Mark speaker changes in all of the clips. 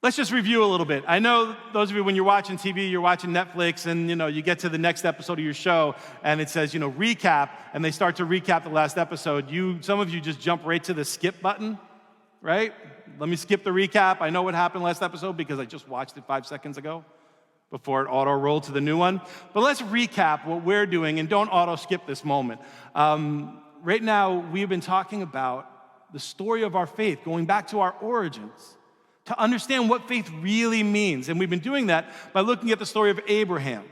Speaker 1: Let's just review a little bit. I know those of you, when you're watching TV, you're watching Netflix, and you get to the next episode of your show, and it says, recap, and they start to recap the last episode. Some of you just jump right to the skip button, right? Let me skip the recap. I know what happened last episode because I just watched it 5 seconds ago before it auto-rolled to the new one. But let's recap what we're doing, and don't auto-skip this moment. Right now, we've been talking about the story of our faith, going back to our origins, to understand what faith really means. And we've been doing that by looking at the story of Abraham.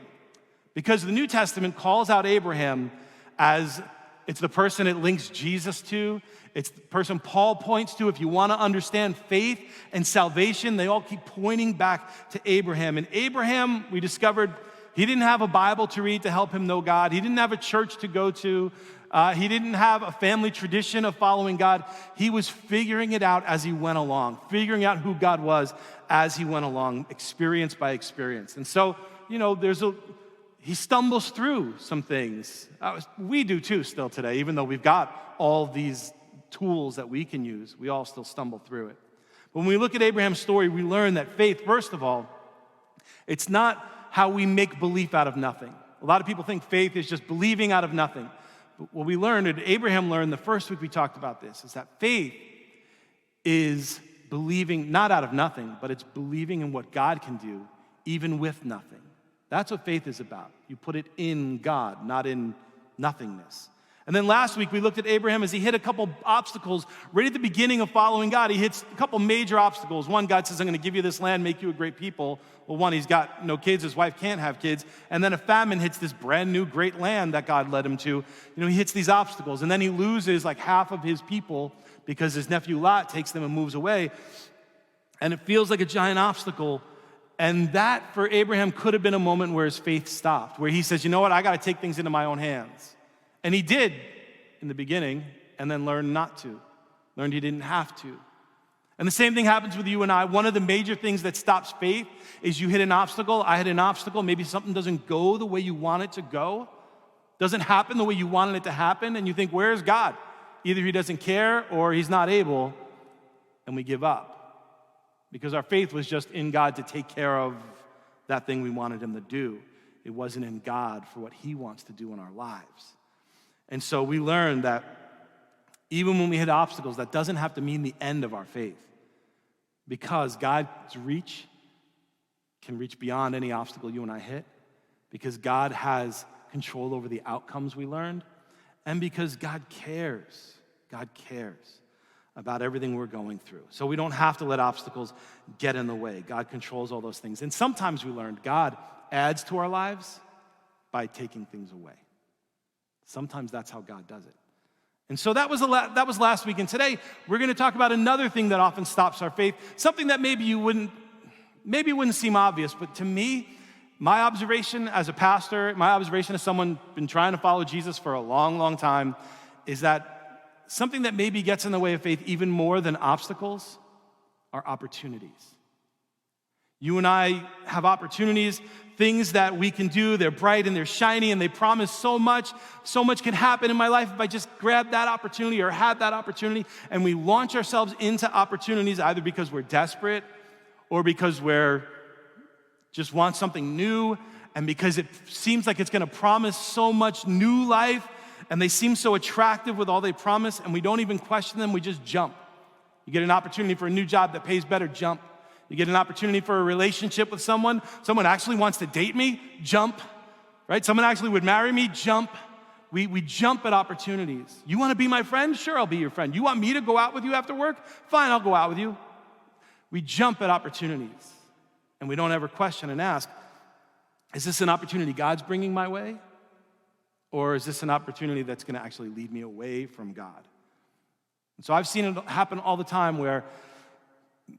Speaker 1: Because the New Testament calls out Abraham as it's the person it links Jesus to. It's the person Paul points to. If you want to understand faith and salvation, they all keep pointing back to Abraham. And Abraham, we discovered, he didn't have a Bible to read to help him know God. He didn't have a church to go to. He didn't have a family tradition of following God. He was figuring it out as he went along, figuring out who God was as he went along, experience by experience. And so, he stumbles through some things. We do too still today, even though we've got all these tools that we can use, we all still stumble through it. When we look at Abraham's story, we learn that faith, first of all, it's not how we make belief out of nothing. A lot of people think faith is just believing out of nothing. But what we learned, and Abraham learned the first week we talked about this, is that faith is believing not out of nothing, but it's believing in what God can do, even with nothing. That's what faith is about. You put it in God, not in nothingness. And then last week, we looked at Abraham as he hit a couple obstacles right at the beginning of following God. He hits a couple major obstacles. One, God says, I'm going to give you this land, make you a great people. Well, one, he's got no kids. His wife can't have kids. And then a famine hits this brand new great land that God led him to. He hits these obstacles. And then he loses like half of his people because his nephew Lot takes them and moves away. And it feels like a giant obstacle. And that, for Abraham, could have been a moment where his faith stopped, where he says, you know what, I got to take things into my own hands. And he did in the beginning, and then learned not to. Learned he didn't have to. And the same thing happens with you and I. One of the major things that stops faith is you hit an obstacle. I hit an obstacle. Maybe something doesn't go the way you want it to go. Doesn't happen the way you wanted it to happen. And you think, where's God? Either he doesn't care or he's not able, and we give up. Because our faith was just in God to take care of that thing we wanted him to do. It wasn't in God for what he wants to do in our lives. And so we learned that even when we hit obstacles, that doesn't have to mean the end of our faith. Because God's reach can reach beyond any obstacle you and I hit. Because God has control over the outcomes we learned. And because God cares. God cares about everything we're going through. So we don't have to let obstacles get in the way. God controls all those things. And sometimes we learned God adds to our lives by taking things away. Sometimes that's how God does it. And so that was last week. And today, we're going to talk about another thing that often stops our faith, something that maybe wouldn't seem obvious, but to me, my observation as a pastor, my observation as someone been trying to follow Jesus for a long, long time, is that something that maybe gets in the way of faith even more than obstacles are opportunities. You and I have opportunities, things that we can do. They're bright and they're shiny and they promise so much. So much can happen in my life if I just grab that opportunity or had that opportunity. And we launch ourselves into opportunities either because we're desperate or because we're just want something new and because it seems like it's going to promise so much new life and they seem so attractive with all they promise and we don't even question them, we just jump. You get an opportunity for a new job that pays better, jump. You get an opportunity for a relationship with someone actually wants to date me, jump, right? Someone actually would marry me, jump. We jump at opportunities. You want to be my friend? Sure, I'll be your friend. You want me to go out with you after work? Fine, I'll go out with you. We jump at opportunities, and we don't ever question and ask, is this an opportunity God's bringing my way? Or is this an opportunity that's going to actually lead me away from God? And so I've seen it happen all the time where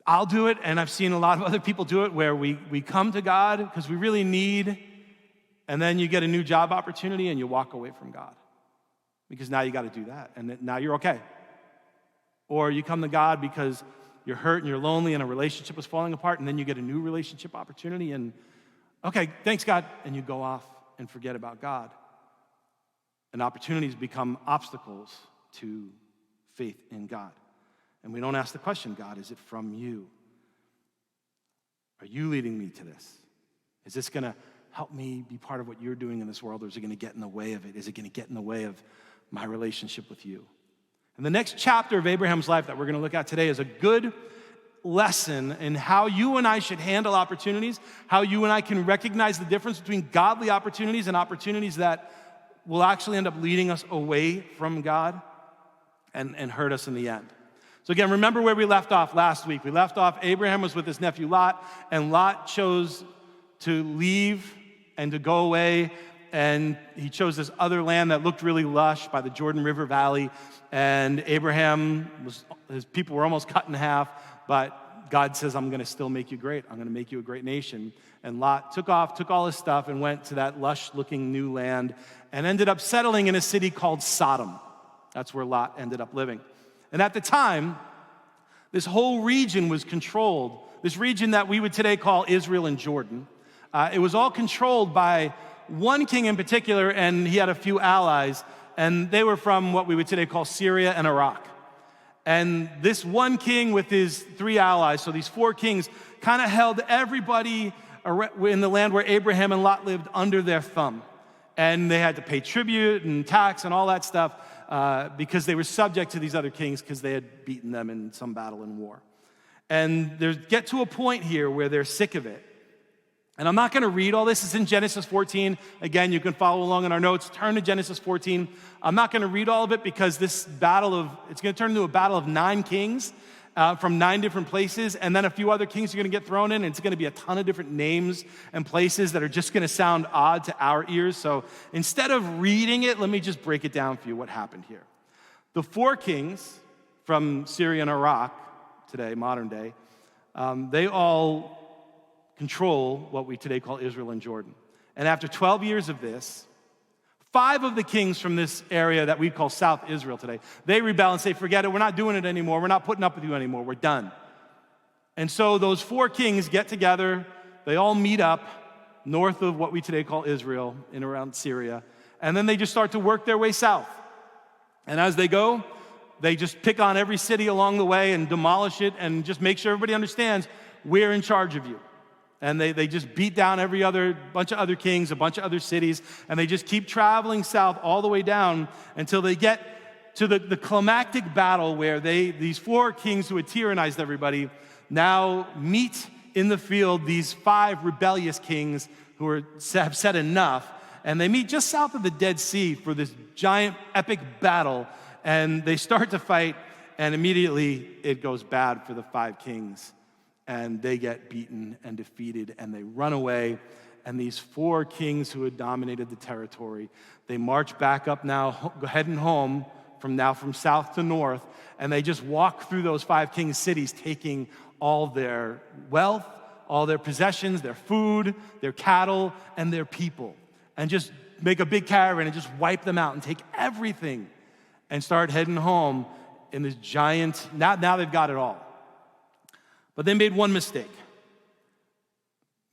Speaker 1: I'll do it, and I've seen a lot of other people do it, where we come to God because we really need, and then you get a new job opportunity and you walk away from God because now you got to do that, and now you're okay. Or you come to God because you're hurt and you're lonely and a relationship is falling apart, and then you get a new relationship opportunity, and okay, thanks God, and you go off and forget about God. And opportunities become obstacles to faith in God. And we don't ask the question, God, is it from you? Are you leading me to this? Is this going to help me be part of what you're doing in this world, or is it going to get in the way of it? Is it going to get in the way of my relationship with you? And the next chapter of Abraham's life that we're going to look at today is a good lesson in how you and I should handle opportunities, how you and I can recognize the difference between godly opportunities and opportunities that will actually end up leading us away from God and hurt us in the end. So again, remember where we left off last week. We left off, Abraham was with his nephew Lot, and Lot chose to leave and to go away, and he chose this other land that looked really lush by the Jordan River Valley, and his people were almost cut in half, but God says, I'm gonna still make you great. I'm gonna make you a great nation. And Lot took all his stuff and went to that lush-looking new land and ended up settling in a city called Sodom. That's where Lot ended up living. And at the time, this whole region was controlled, this region that we would today call Israel and Jordan. It was all controlled by one king in particular, and he had a few allies, and they were from what we would today call Syria and Iraq. And this one king with his 3 allies, so these 4 kings, kind of held everybody in the land where Abraham and Lot lived under their thumb. And they had to pay tribute and tax and all that stuff because they were subject to these other kings because they had beaten them in some battle and war. And they get to a point here where they're sick of it. And I'm not going to read all this. It's in Genesis 14. Again, you can follow along in our notes. Turn to Genesis 14. I'm not going to read all of it because it's going to turn into a battle of 9 kings from 9 different places. And then a few other kings are going to get thrown in. And it's going to be a ton of different names and places that are just going to sound odd to our ears. So instead of reading it, let me just break it down for you what happened here. The 4 kings from Syria and Iraq today, modern day, they all control what we today call Israel and Jordan. And after 12 years of this, 5 of the kings from this area that we call South Israel today, they rebel and say, forget it, we're not doing it anymore, we're not putting up with you anymore, we're done. And so those 4 kings get together, they all meet up north of what we today call Israel, in around Syria, and then they just start to work their way south. And as they go, they just pick on every city along the way and demolish it and just make sure everybody understands we're in charge of you. And they just beat down bunch of other kings, a bunch of other cities, and they just keep traveling south all the way down until they get to the climactic battle where these 4 kings who had tyrannized everybody now meet in the field these 5 rebellious kings who have said enough, and they meet just south of the Dead Sea for this giant epic battle, and they start to fight, and immediately it goes bad for the 5 kings. And they get beaten and defeated, and they run away. And these 4 kings who had dominated the territory, they march back up now, heading home from south to north, and they just walk through those 5 kings' cities, taking all their wealth, all their possessions, their food, their cattle, and their people, and just make a big caravan and just wipe them out and take everything and start heading home in this giant, now they've got it all. But they made one mistake.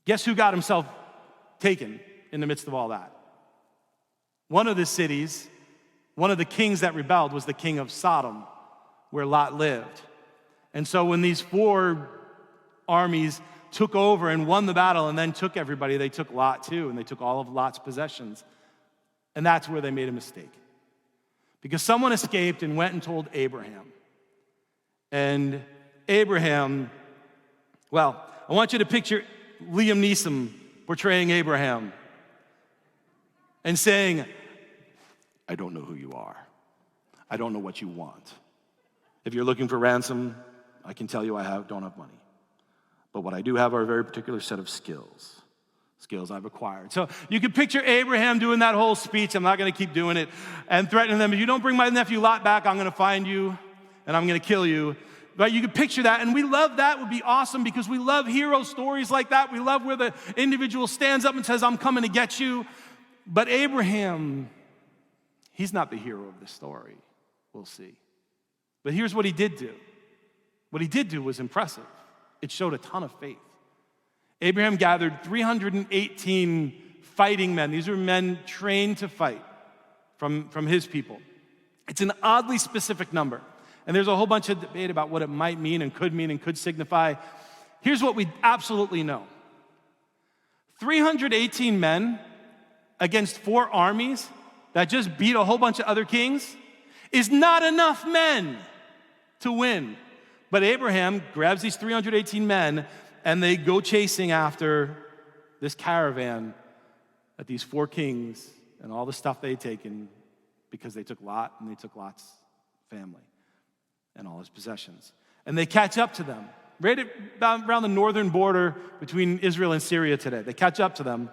Speaker 1: Guess who got himself taken in the midst of all that? One of the cities, one of the kings that rebelled was the king of Sodom, where Lot lived. And so when these 4 armies took over and won the battle and then took everybody, they took Lot too, and they took all of Lot's possessions. And that's where they made a mistake. Because someone escaped and went and told Abraham. And Abraham, well, I want you to picture Liam Neeson portraying Abraham and saying, I don't know who you are. I don't know what you want. If you're looking for ransom, I can tell you don't have money. But what I do have are a very particular set of skills I've acquired. So you can picture Abraham doing that whole speech, I'm not going to keep doing it, and threatening them, if you don't bring my nephew Lot back, I'm going to find you and I'm going to kill you. Right? You can picture that, and we love that. Would be awesome because we love hero stories like that. We love where the individual stands up and says, I'm coming to get you. But Abraham, he's not the hero of the story. We'll see. But here's what he did do. What he did do was impressive. It showed a ton of faith. Abraham gathered 318 fighting men. These were men trained to fight from his people. It's an oddly specific number. And there's a whole bunch of debate about what it might mean and could signify. here's what we absolutely know. 318 men against 4 armies that just beat a whole bunch of other kings is not enough men to win. But Abraham grabs these 318 men and they go chasing after this caravan that these 4 kings and all the stuff they'd taken, because they took Lot and they took Lot's family and all his possessions. And they catch up to them, right around the northern border between Israel and Syria today. They catch up to them,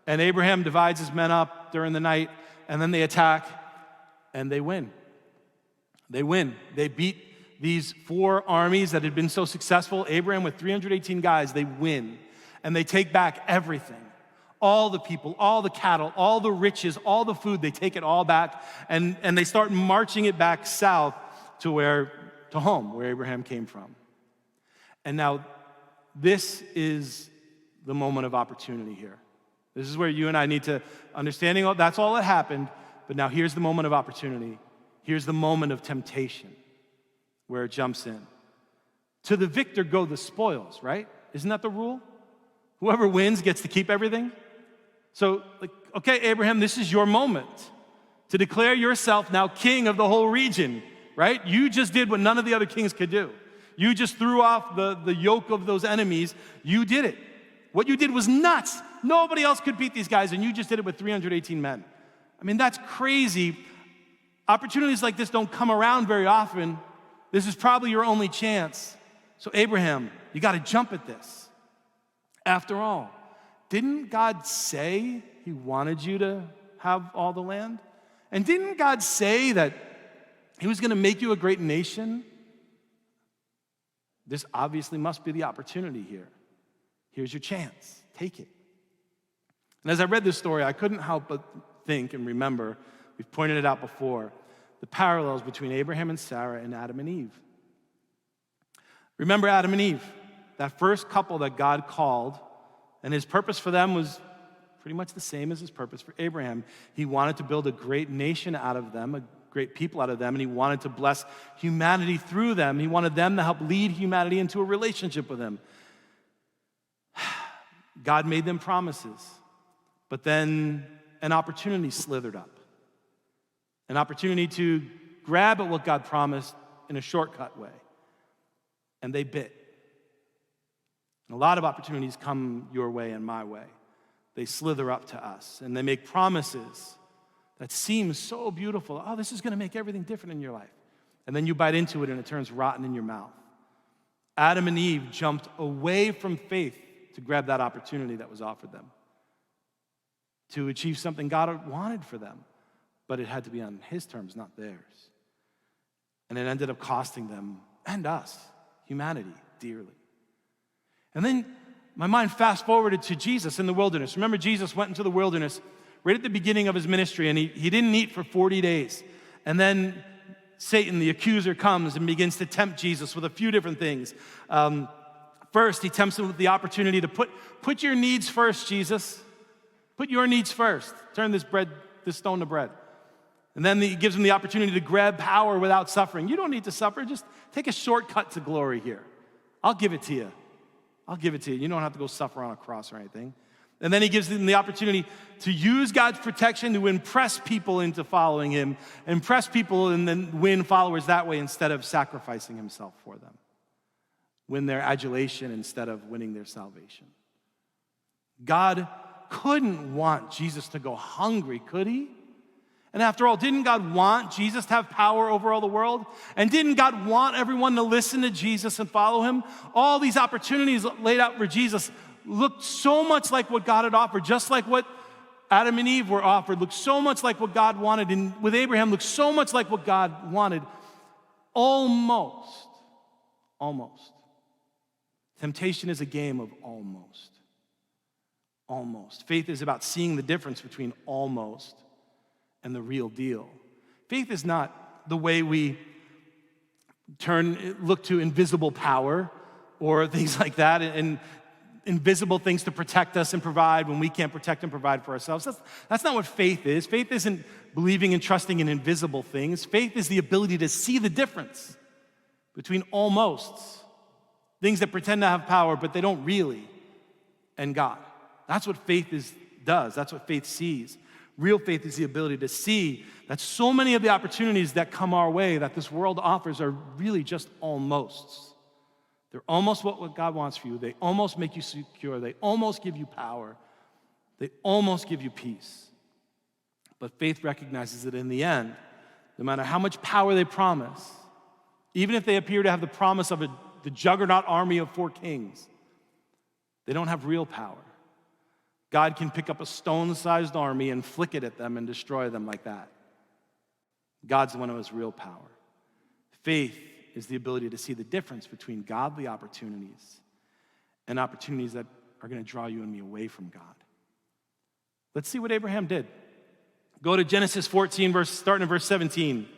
Speaker 1: and Abraham divides his men up during the night, and then they attack, and they win. They win. They beat these 4 armies that had been so successful. Abraham with 318 guys, they win, and they take back everything. All the people, all the cattle, all the riches, all the food, they take it all back, and they start marching it back south to home, where Abraham came from. And now, this is the moment of opportunity here. This is where you and I need to, understanding that's all that happened, but now here's the moment of opportunity. Here's the moment of temptation, where it jumps in. To the victor go the spoils, right? Isn't that the rule? Whoever wins gets to keep everything. So, okay, Abraham, this is your moment to declare yourself now king of the whole region, right? You just did what none of the other kings could do. You just threw off the yoke of those enemies. You did it. What you did was nuts. Nobody else could beat these guys, and you just did it with 318 men. I mean, that's crazy. Opportunities like this don't come around very often. This is probably your only chance. So Abraham, you got to jump at this. After all, didn't God say he wanted you to have all the land? And didn't God say that he was going to make you a great nation? This obviously must be the opportunity here. Here's your chance. Take it. And as I read this story, I couldn't help but think and remember, we've pointed it out before, the parallels between Abraham and Sarah and Adam and Eve. Remember Adam and Eve, that first couple that God called, and his purpose for them was pretty much the same as his purpose for Abraham. He wanted to build a great nation out of them, a great people out of them, and he wanted to bless humanity through them. He wanted them to help lead humanity into a relationship with him. God made them promises, but then an opportunity slithered up. An opportunity to grab at what God promised in a shortcut way. And they bit. And a lot of opportunities come your way and my way. They slither up to us, and they make promises that seem so beautiful. Oh, this is going to make everything different in your life. And then you bite into it, and it turns rotten in your mouth. Adam and Eve jumped away from faith to grab that opportunity that was offered them, to achieve something God wanted for them, but it had to be on his terms, not theirs. And it ended up costing them and us, humanity, dearly. And then my mind fast-forwarded to Jesus in the wilderness. Remember, Jesus went into the wilderness right at the beginning of his ministry, and he didn't eat for 40 days. And then Satan, the accuser, comes and begins to tempt Jesus with a few different things. First, he tempts him with the opportunity to put your needs first, Jesus. Put your needs first. Turn this stone to bread. And then he gives him the opportunity to grab power without suffering. You don't need to suffer. Just take a shortcut to glory here. I'll give it to you. I'll give it to you. You don't have to go suffer on a cross or anything. And then he gives them the opportunity to use God's protection to impress people into following him, impress people and then win followers that way instead of sacrificing himself for them. Win their adulation instead of winning their salvation. God couldn't want Jesus to go hungry, could he? And after all, didn't God want Jesus to have power over all the world? And didn't God want everyone to listen to Jesus and follow him? All these opportunities laid out for Jesus looked so much like what God had offered, just like what Adam and Eve were offered, looked so much like what God wanted, and with Abraham looked so much like what God wanted. Almost. Temptation is a game of almost. Almost. Faith is about seeing the difference between almost and the real deal. Faith is not the way we look to invisible power or things like that, and invisible things to protect us and provide when we can't protect and provide for ourselves. That's not what faith is. Faith isn't believing and trusting in invisible things. Faith is the ability to see the difference between almost Things that pretend to have power, but they don't really, and God. That's what faith does. That's what faith sees. Real faith is the ability to see that so many of the opportunities that come our way, that this world offers, are really just almosts. They're almost what God wants for you. They almost make you secure. They almost give you power. They almost give you peace. But faith recognizes that in the end, no matter how much power they promise, even if they appear to have the promise of the juggernaut army of 4 kings, they don't have real power. God can pick up a stone-sized army and flick it at them and destroy them like that. God's the one who has real power. Faith is the ability to see the difference between godly opportunities and opportunities that are going to draw you and me away from God. Let's see what Abraham did. Go to Genesis 14, starting in verse 17.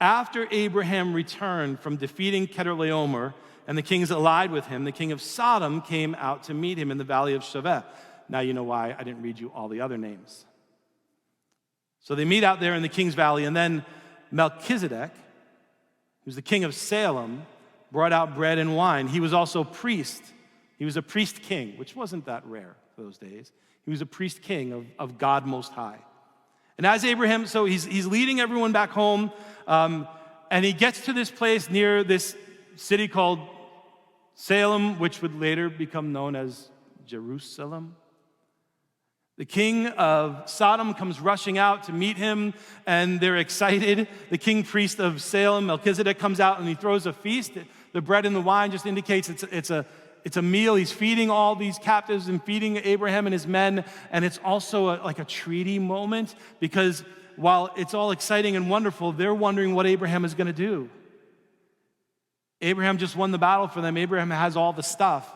Speaker 1: After Abraham returned from defeating Chedorlaomer and the kings allied with him, the king of Sodom came out to meet him in the valley of Shaveh. Now you know why I didn't read you all the other names. So they meet out there in the king's valley, and then Melchizedek, who's the king of Salem, brought out bread and wine. He was also priest. He was a priest king, which wasn't that rare those days. He was a priest king of God Most High. And as Abraham, so he's leading everyone back home, and he gets to this place near this city called Salem, which would later become known as Jerusalem. The king of Sodom comes rushing out to meet him, and they're excited. The king priest of Salem, Melchizedek, comes out and he throws a feast. The bread and the wine just indicates it's a meal. He's feeding all these captives and feeding Abraham and his men, and it's also like a treaty moment, because while it's all exciting and wonderful, they're wondering what Abraham is going to do. Abraham just won the battle for them. Abraham has all the stuff.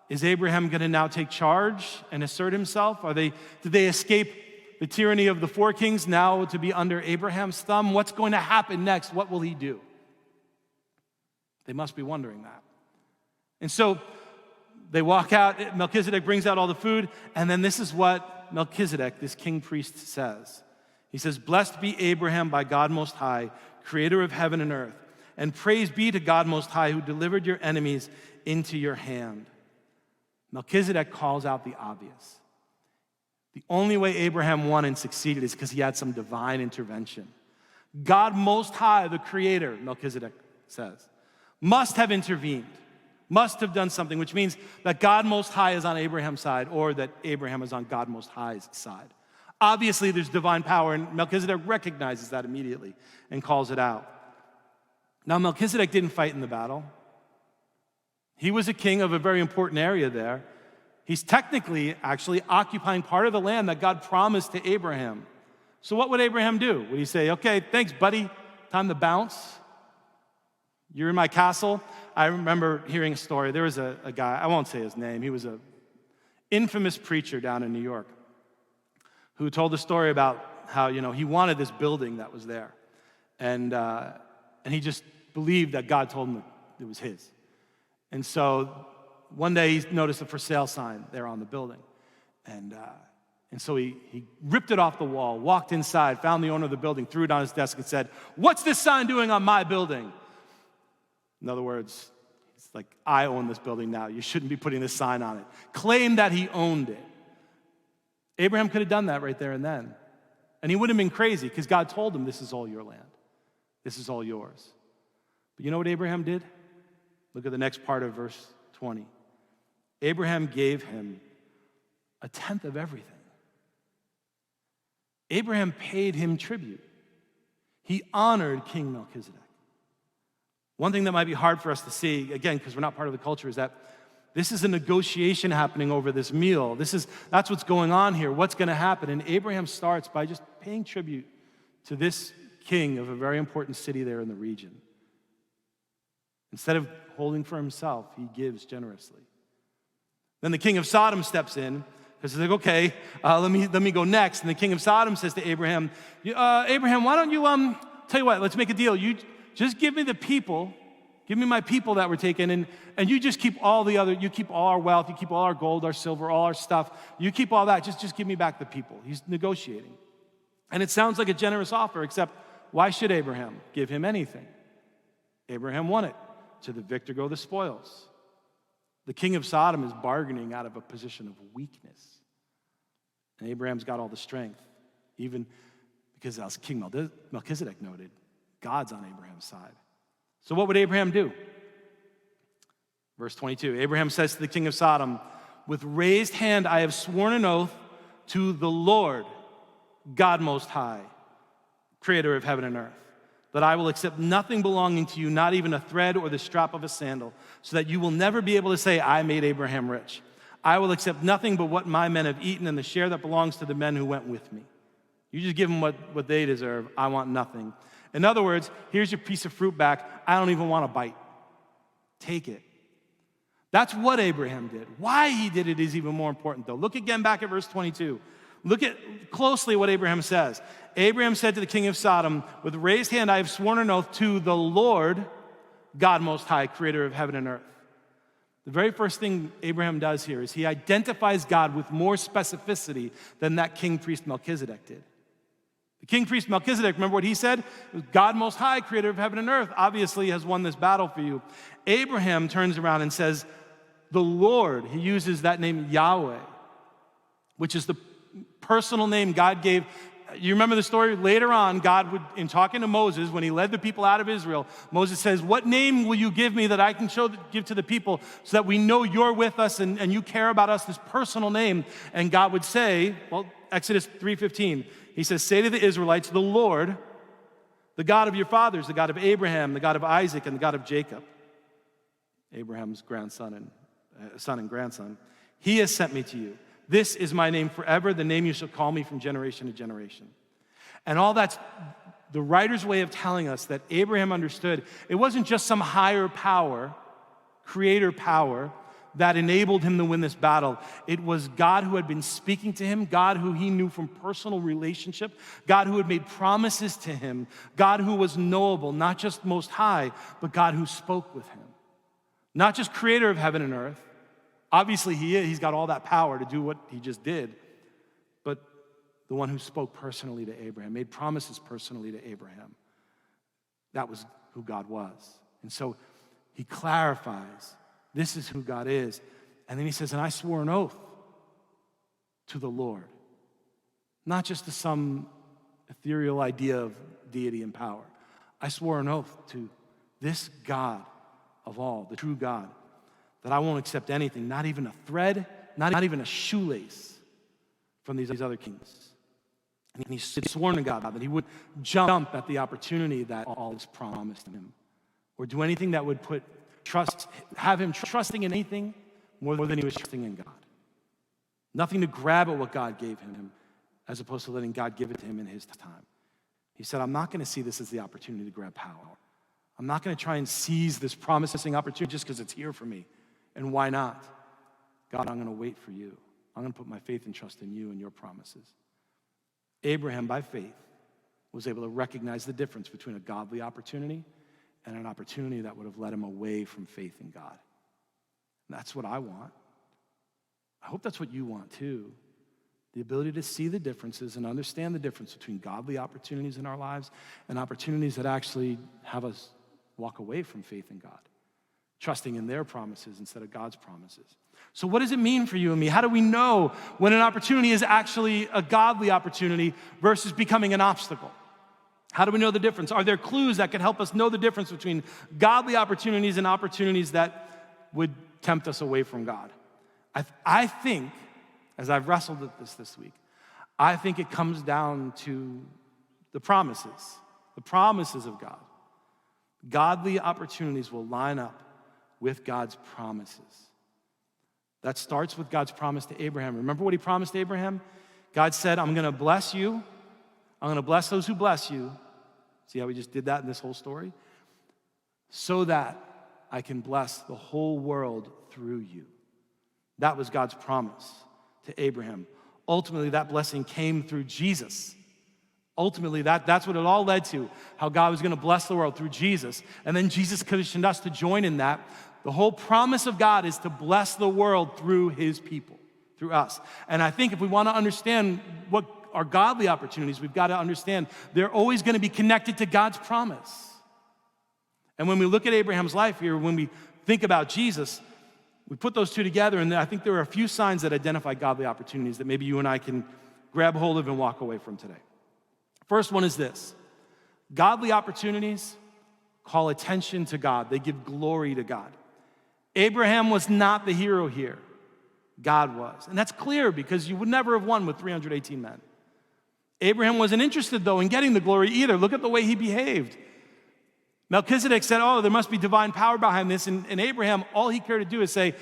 Speaker 1: Is Abraham going to now take charge and assert himself? Did they escape the tyranny of the 4 kings now to be under Abraham's thumb? What's going to happen next? What will he do? They must be wondering that. And so they walk out. Melchizedek brings out all the food, and then this is what Melchizedek, this king priest, says. He says, "Blessed be Abraham by God Most High, creator of heaven and earth, and praise be to God Most High, who delivered your enemies into your hand." Melchizedek calls out the obvious. The only way Abraham won and succeeded is because he had some divine intervention. God Most High, the creator, Melchizedek says, must have intervened, must have done something, which means that God Most High is on Abraham's side, or that Abraham is on God Most High's side. Obviously, there's divine power, and Melchizedek recognizes that immediately and calls it out. Now, Melchizedek didn't fight in the battle. He was a king of a very important area there. He's technically actually occupying part of the land that God promised to Abraham. So what would Abraham do? Would he say, "Okay, thanks, buddy, time to bounce? You're in my castle"? I remember hearing a story. There was a guy, I won't say his name, he was an infamous preacher down in New York who told a story about how, he wanted this building that was there. And he just believed that God told him it was his. And so one day he noticed a for sale sign there on the building. And so he ripped it off the wall, walked inside, found the owner of the building, threw it on his desk and said, "What's this sign doing on my building?" In other words, it's like, I own this building now. You shouldn't be putting this sign on it. Claimed that he owned it. Abraham could have done that right there and then. And he wouldn't have been crazy, because God told him, "This is all your land. This is all yours." But you know what Abraham did? Look at the next part of verse 20. Abraham gave him a tenth of everything. Abraham paid him tribute. He honored King Melchizedek. One thing that might be hard for us to see, again, because we're not part of the culture, is that this is a negotiation happening over this meal. That's what's going on here. What's going to happen? And Abraham starts by just paying tribute to this king of a very important city there in the region. Instead of holding for himself, he gives generously. Then the king of Sodom steps in, because he's like, "Okay, let me go next." And the king of Sodom says to Abraham, "Abraham, why don't you, tell you what, let's make a deal. You just give me the people, give me my people that were taken, and you just keep you keep all our wealth, you keep all our gold, our silver, all our stuff. You keep all that, just give me back the people." He's negotiating. And it sounds like a generous offer, except why should Abraham give him anything? Abraham won it. To the victor go the spoils. The king of Sodom is bargaining out of a position of weakness. And Abraham's got all the strength, even because as King Melchizedek noted, God's on Abraham's side. So what would Abraham do? Verse 22, Abraham says to the king of Sodom, with raised hand I have sworn an oath to the Lord, God Most High, creator of heaven and earth, that I will accept nothing belonging to you, not even a thread or the strap of a sandal, so that you will never be able to say, I made Abraham rich. I will accept nothing but what my men have eaten and the share that belongs to the men who went with me. You just give them what they deserve. I want nothing. In other words, here's your piece of fruit back. I don't even want a bite. Take it. That's what Abraham did. Why he did it is even more important, though. Look again back at verse 22. Look at closely what Abraham says. Abraham said to the king of Sodom, with raised hand I have sworn an oath to the Lord, God Most High, creator of heaven and earth. The very first thing Abraham does here is he identifies God with more specificity than that king priest Melchizedek did. The king priest Melchizedek, remember what he said? It was God Most High, creator of heaven and earth, obviously has won this battle for you. Abraham turns around and says, the Lord. He uses that name Yahweh, which is the personal name God gave. You remember the story? Later on, God would, in talking to Moses, when he led the people out of Israel, Moses says, what name will you give me that I can give to the people so that we know you're with us and you care about us, this personal name? And God would say, well, Exodus 3:15, he says, say to the Israelites, the Lord, the God of your fathers, the God of Abraham, the God of Isaac, and the God of Jacob, Abraham's son and grandson, he has sent me to you. This is my name forever, the name you shall call me from generation to generation. And all that's the writer's way of telling us that Abraham understood it wasn't just some higher power, creator power, that enabled him to win this battle. It was God who had been speaking to him, God who he knew from personal relationship, God who had made promises to him, God who was knowable, not just Most High, but God who spoke with him. Not just creator of heaven and earth. Obviously, he's got all that power to do what he just did, but the one who spoke personally to Abraham, made promises personally to Abraham. That was who God was. And so he clarifies, this is who God is. And then he says, and I swore an oath to the Lord. Not just to some ethereal idea of deity and power. I swore an oath to this God of all, the true God, that I won't accept anything, not even a thread, not even a shoelace from these other kings. And he sworn to God that he would jump at the opportunity that all is promised to him, or do anything that would have him trusting in anything more than he was trusting in God. Nothing to grab at what God gave him, as opposed to letting God give it to him in his time. He said, I'm not going to see this as the opportunity to grab power. I'm not going to try and seize this promising opportunity just because it's here for me. And why not? God, I'm going to wait for you. I'm going to put my faith and trust in you and your promises. Abraham, by faith, was able to recognize the difference between a godly opportunity and an opportunity that would have led him away from faith in God. And that's what I want. I hope that's what you want too. The ability to see the differences and understand the difference between godly opportunities in our lives and opportunities that actually have us walk away from faith in God, trusting in their promises instead of God's promises. So what does it mean for you and me? How do we know when an opportunity is actually a godly opportunity versus becoming an obstacle? How do we know the difference? Are there clues that can help us know the difference between godly opportunities and opportunities that would tempt us away from God? I think, as I've wrestled with this week, I think it comes down to the promises of God. Godly opportunities will line up with God's promises. That starts with God's promise to Abraham. Remember what he promised Abraham? God said, I'm going to bless you. I'm going to bless those who bless you. See how we just did that in this whole story? So that I can bless the whole world through you. That was God's promise to Abraham. Ultimately, that blessing came through Jesus. Ultimately, that's what it all led to, how God was going to bless the world through Jesus. And then Jesus commissioned us to join in that. The whole promise of God is to bless the world through his people, through us. And I think if we want to understand what are godly opportunities, we've got to understand they're always going to be connected to God's promise. And when we look at Abraham's life here, when we think about Jesus, We put those two together, and I think there are a few signs that identify godly opportunities that maybe you and I can grab hold of and walk away from today. First one is this: godly opportunities call attention to God. They give glory to God. Abraham was not the hero here. God was. And that's clear because you would never have won with 318 men. Abraham wasn't interested, though, in getting the glory either. Look at the way he behaved. Melchizedek said, oh, there must be divine power behind this. And Abraham, all he cared to do is say,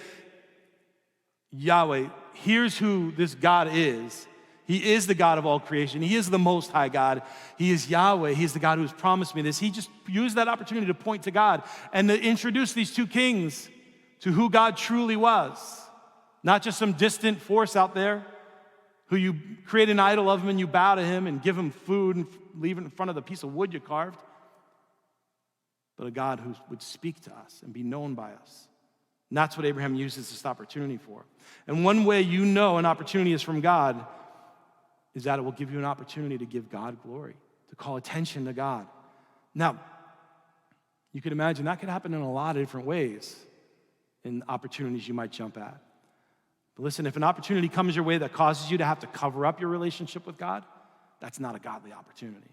Speaker 1: Yahweh, here's who this God is. He is the God of all creation. He is the Most High God. He is Yahweh. He is the God who has promised me this. He just used that opportunity to point to God and to introduce these two kings to who God truly was. Not just some distant force out there who you create an idol of him and you bow to him and give him food and leave it in front of the piece of wood you carved, but a God who would speak to us and be known by us. And that's what Abraham uses this opportunity for. And one way you know an opportunity is from God is that it will give you an opportunity to give God glory, to call attention to God. Now, you could imagine that could happen in a lot of different ways in opportunities you might jump at. But listen, if an opportunity comes your way that causes you to have to cover up your relationship with God, that's not a godly opportunity.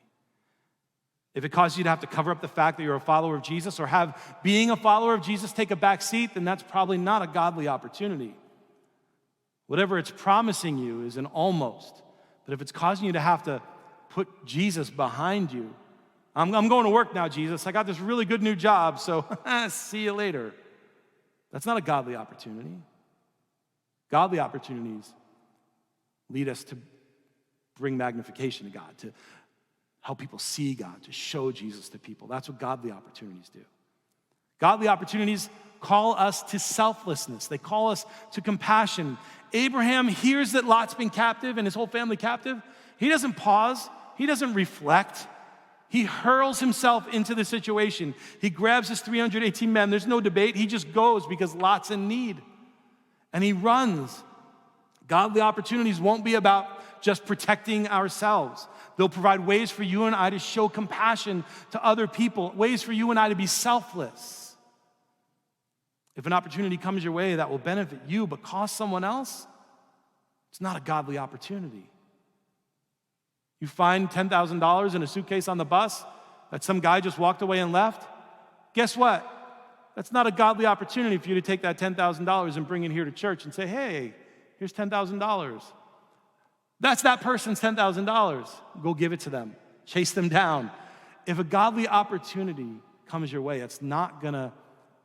Speaker 1: If it causes you to have to cover up the fact that you're a follower of Jesus or have being a follower of Jesus take a back seat, then that's probably not a godly opportunity. Whatever it's promising you is an almost. But if it's causing you to have to put Jesus behind you, I'm going to work now, Jesus. I got this really good new job, so see you later. That's not a godly opportunity. Godly opportunities lead us to bring magnification to God, to help people see God, to show Jesus to people. That's what godly opportunities do. Godly opportunities call us to selflessness. They call us to compassion. Abraham hears that Lot's been captive and his whole family captive. He doesn't pause. He doesn't reflect. He hurls himself into the situation. He grabs his 318 men. There's no debate. He just goes because Lot's in need. And he runs. Godly opportunities won't be about just protecting ourselves. They'll provide ways for you and I to show compassion to other people, ways for you and I to be selfless. If an opportunity comes your way that will benefit you but cost someone else, it's not a godly opportunity. You find $10,000 in a suitcase on the bus that some guy just walked away and left, guess what? That's not a godly opportunity for you to take that $10,000 and bring it here to church and say, hey, here's $10,000. That's that person's $10,000. Go give it to them. Chase them down. If a godly opportunity comes your way, it's not going to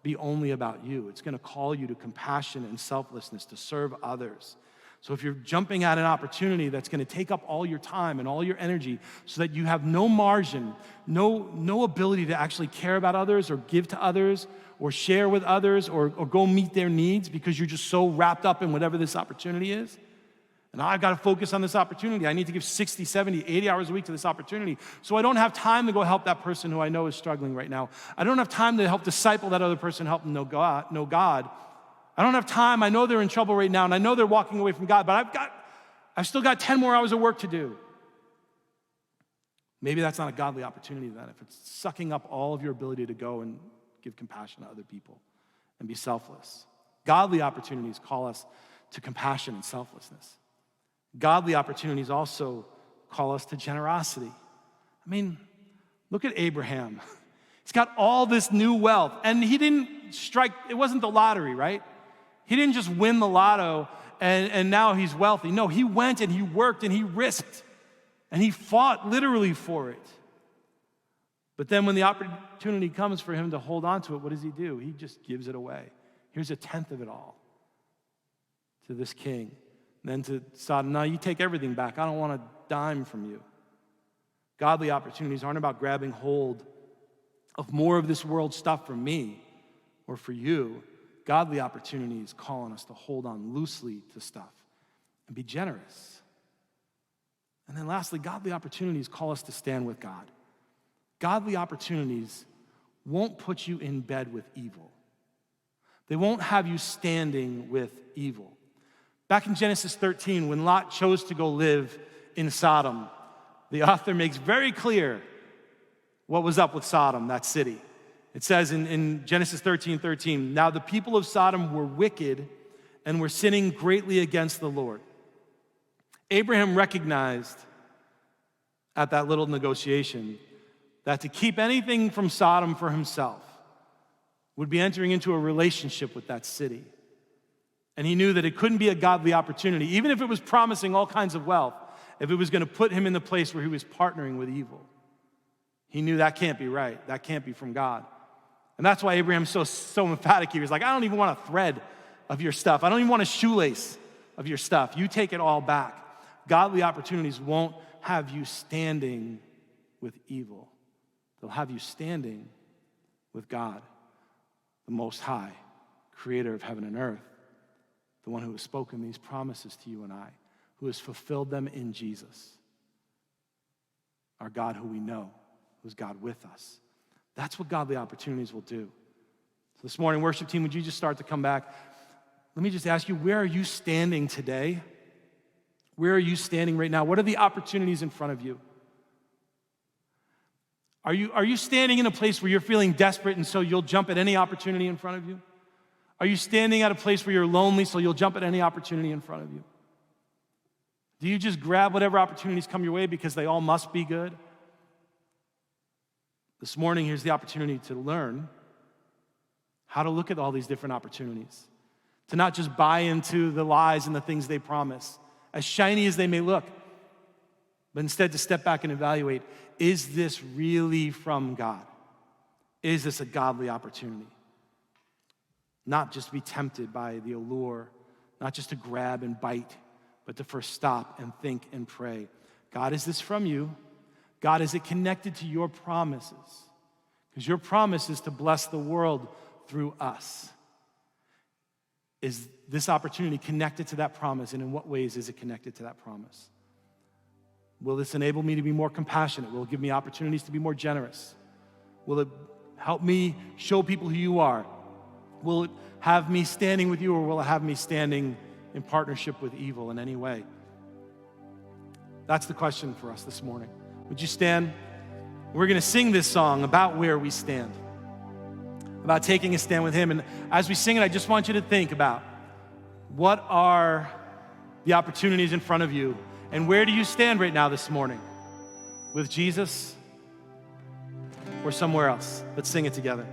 Speaker 1: be only about you. It's going to call you to compassion and selflessness, to serve others. So if you're jumping at an opportunity that's going to take up all your time and all your energy so that you have no margin, no ability to actually care about others or give to others or share with others or go meet their needs because you're just so wrapped up in whatever this opportunity is, and I've got to focus on this opportunity. I need to give 60, 70, 80 hours a week to this opportunity. So I don't have time to go help that person who I know is struggling right now. I don't have time to help disciple that other person, help them know God. I don't have time. I know they're in trouble right now, and I know they're walking away from God, but I've still got 10 more hours of work to do. Maybe that's not a godly opportunity then, if it's sucking up all of your ability to go and give compassion to other people and be selfless. Godly opportunities call us to compassion and selflessness. Godly opportunities also call us to generosity. I mean, look at Abraham. He's got all this new wealth, and he didn't strike, it wasn't the lottery, right? He didn't just win the lotto and now he's wealthy. No, he went and he worked and he risked and he fought literally for it. But then when the opportunity comes for him to hold on to it, what does he do? He just gives it away. Here's 1/10 of it all to this king. And then to Sodom, no, you take everything back. I don't want a dime from you. Godly opportunities aren't about grabbing hold of more of this world stuff for me or for you. Godly opportunities calling us to hold on loosely to stuff and be generous. And then lastly, godly opportunities call us to stand with God. Godly opportunities won't put you in bed with evil. They won't have you standing with evil. Back in Genesis 13, when Lot chose to go live in Sodom, the author makes very clear what was up with Sodom, that city. It says in Genesis 13:13, now the people of Sodom were wicked and were sinning greatly against the Lord. Abraham recognized at that little negotiation that to keep anything from Sodom for himself would be entering into a relationship with that city. And he knew that it couldn't be a godly opportunity, even if it was promising all kinds of wealth, if it was going to put him in the place where he was partnering with evil. He knew that can't be right. That can't be from God. And that's why Abraham's so emphatic here. He's like, I don't even want a thread of your stuff. I don't even want a shoelace of your stuff. You take it all back. Godly opportunities won't have you standing with evil. They'll have you standing with God, the Most High, creator of heaven and earth, the one who has spoken these promises to you and I, who has fulfilled them in Jesus, our God who we know, who's God with us. That's what godly opportunities will do. So this morning, worship team, would you just start to come back? Let me just ask you, where are you standing today? Where are you standing right now? What are the opportunities in front of you? Are you standing in a place where you're feeling desperate and so you'll jump at any opportunity in front of you? Are you standing at a place where you're lonely so you'll jump at any opportunity in front of you? Do you just grab whatever opportunities come your way because they all must be good? This morning, here's the opportunity to learn how to look at all these different opportunities, to not just buy into the lies and the things they promise, as shiny as they may look, but instead to step back and evaluate, is this really from God? Is this a godly opportunity? Not just to be tempted by the allure, not just to grab and bite, but to first stop and think and pray. God, is this from you? God, is it connected to your promises? Because your promise is to bless the world through us. Is this opportunity connected to that promise, and in what ways is it connected to that promise? Will this enable me to be more compassionate? Will it give me opportunities to be more generous? Will it help me show people who you are? Will it have me standing with you, or will it have me standing in partnership with evil in any way? That's the question for us this morning. Would you stand? We're going to sing this song about where we stand, about taking a stand with him. And as we sing it, I just want you to think about what are the opportunities in front of you, and where do you stand right now this morning? With Jesus or somewhere else? Let's sing it together.